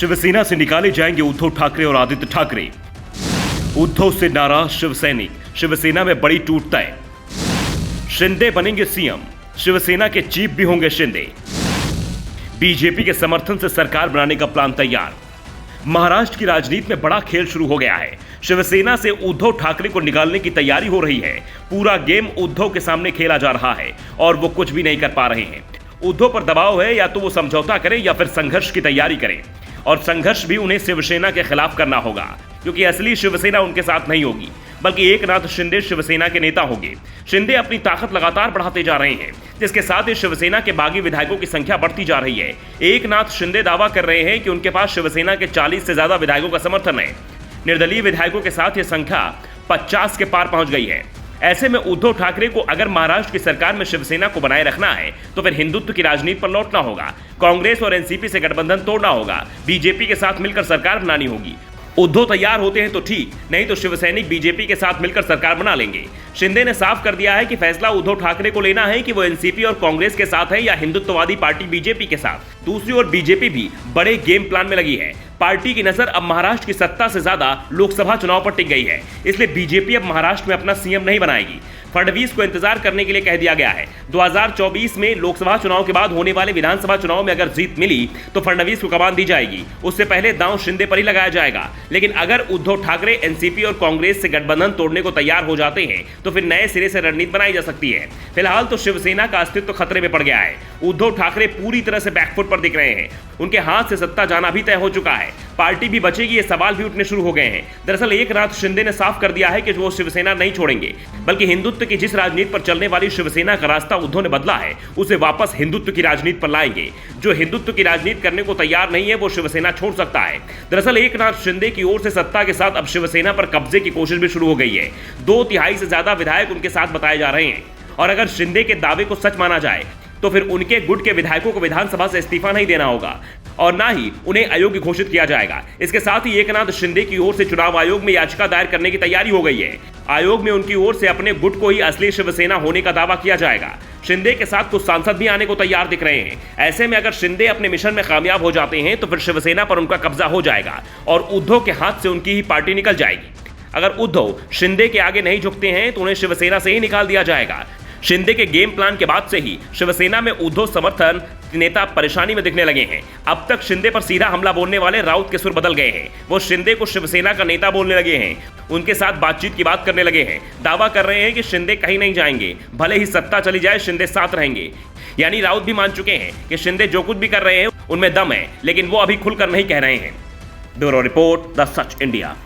शिवसेना से निकाले जाएंगे उद्धव ठाकरे और आदित्य ठाकरे। उद्धव से नाराज शिवसैनिक, शिवसेना में बड़ी टूट तय। शिंदे बनेंगे सीएम, शिवसेना के चीफ भी होंगे शिंदे। बीजेपी के समर्थन से सरकार बनाने का प्लान तैयार। महाराष्ट्र की राजनीति में बड़ा खेल शुरू हो गया है। शिवसेना से उद्धव ठाकरे को निकालने की तैयारी हो रही है। पूरा गेम उद्धव के सामने खेला जा रहा है और वो कुछ भी नहीं कर पा रहे हैं। उद्धव पर दबाव है, या तो वो समझौता करें या फिर संघर्ष की तैयारी करें, और संघर्ष भी उन्हें शिवसेना के खिलाफ करना होगा, क्योंकि असली शिवसेना उनके साथ नहीं होगी, बल्कि एकनाथ शिंदे शिवसेना के नेता होंगे। शिंदे अपनी ताकत लगातार बढ़ाते जा रहे हैं, जिसके साथ ही शिवसेना के बागी विधायकों की संख्या बढ़ती जा रही है। एकनाथ शिंदे दावा कर रहे हैं कि उनके पास शिवसेना के 40 से ज्यादा विधायकों का समर्थन है। निर्दलीय विधायकों के साथ यह संख्या 50 के पार पहुंच गई है। ऐसे में उद्धव ठाकरे को अगर महाराष्ट्र की सरकार में शिवसेना को बनाए रखना है तो फिर हिंदुत्व की राजनीति पर लौटना होगा, कांग्रेस और एनसीपी से गठबंधन तोड़ना होगा, बीजेपी के साथ मिलकर सरकार बनानी होगी। उद्धव तैयार होते हैं तो ठीक, नहीं तो शिवसैनिक बीजेपी के साथ मिलकर सरकार बना लेंगे। शिंदे ने साफ कर दिया है कि फैसला उद्धव ठाकरे को लेना है कि वो एनसीपी और कांग्रेस के साथ है या हिंदुत्ववादी पार्टी बीजेपी के साथ। दूसरी ओर बीजेपी भी बड़े गेम प्लान में लगी है। पार्टी की नजर अब महाराष्ट्र की सत्ता से ज्यादा लोकसभा चुनाव पर टिक गई है, इसलिए बीजेपी अब महाराष्ट्र में अपना सीएम नहीं बनाएगी। फडणवीस को इंतजार करने के लिए कह दिया गया है। 2024 में लोकसभा चुनाव के बाद होने वाले विधानसभा चुनाव में अगर जीत मिली तो फडणवीस को कमान दी जाएगी। उससे पहले दांव शिंदे पर ही लगाया जाएगा। लेकिन अगर उद्धव ठाकरे एनसीपी और कांग्रेस से गठबंधन तोड़ने को तैयार हो जाते हैं तो फिर नए सिरे से रणनीति बनाई जा सकती है। फिलहाल तो शिवसेना का अस्तित्व खतरे में पड़ गया है। उद्धव ठाकरे पूरी तरह से बैकफुट पर दिख रहे हैं। उनके हाथ से सत्ता जाना भी तय हो चुका है। पार्टी भी बचेगी, ये सवाल भी उठने शुरू हो गए हैं। दरअसल एकनाथ शिंदे ने साफ कर दिया है कि वो शिवसेना नहीं छोड़ेंगे, बल्कि हिंदुत्व की जिस राजनीति पर चलने वाली शिवसेना का रास्ता उद्धव ने बदला है उसे वापस हिंदुत्व की राजनीति पर लाएंगे। जो हिंदुत्व की राजनीति करने को तैयार नहीं है वो शिवसेना छोड़ सकता है। दरअसल एकनाथ शिंदे की ओर से सत्ता के साथ अब शिवसेना पर कब्जे की कोशिश भी शुरू हो गई है। 2/3 से ज्यादा विधायक उनके साथ बताए जा रहे हैं, और अगर शिंदे के दावे को सच माना जाए तो फिर उनके गुट के विधायकों को विधानसभा से इस्तीफा नहीं देना होगा और ना ही उन्हें अयोग्य घोषित किया जाएगा। इसके साथ ही एकनाथ शिंदे की ओर से चुनाव आयोग में याचिका दायर करने की तैयारी हो गई है। आयोग में उनकी ओर से अपने गुट को ही असली शिवसेना होने का दावा किया जाएगा। शिंदे के साथ कुछ सांसद भी आने को तैयार दिख रहे हैं। ऐसे में अगर शिंदे अपने मिशन में कामयाब हो जाते हैं तो फिर शिवसेना पर उनका कब्जा हो जाएगा और उद्धव के हाथ से उनकी ही पार्टी निकल जाएगी। अगर उद्धव शिंदे के आगे नहीं झुकते हैं तो उन्हें शिवसेना से ही निकाल दिया जाएगा। शिंदे के गेम प्लान के बाद से ही शिवसेना में उद्धव समर्थन नेता परेशानी में दिखने लगे हैं। अब तक शिंदे पर सीधा हमला बोलने वाले राउत के सुर बदल गए हैं। वो शिंदे को शिवसेना का नेता बोलने लगे हैं, उनके साथ बातचीत की बात करने लगे हैं। दावा कर रहे हैं कि शिंदे कहीं नहीं जाएंगे, भले ही सत्ता चली जाए शिंदे साथ रहेंगे। यानी राउत भी मान चुके हैं कि शिंदे जो कुछ भी कर रहे हैं उनमें दम है, लेकिन वो अभी खुलकर नहीं कह रहे हैं। Bureau report, the such India.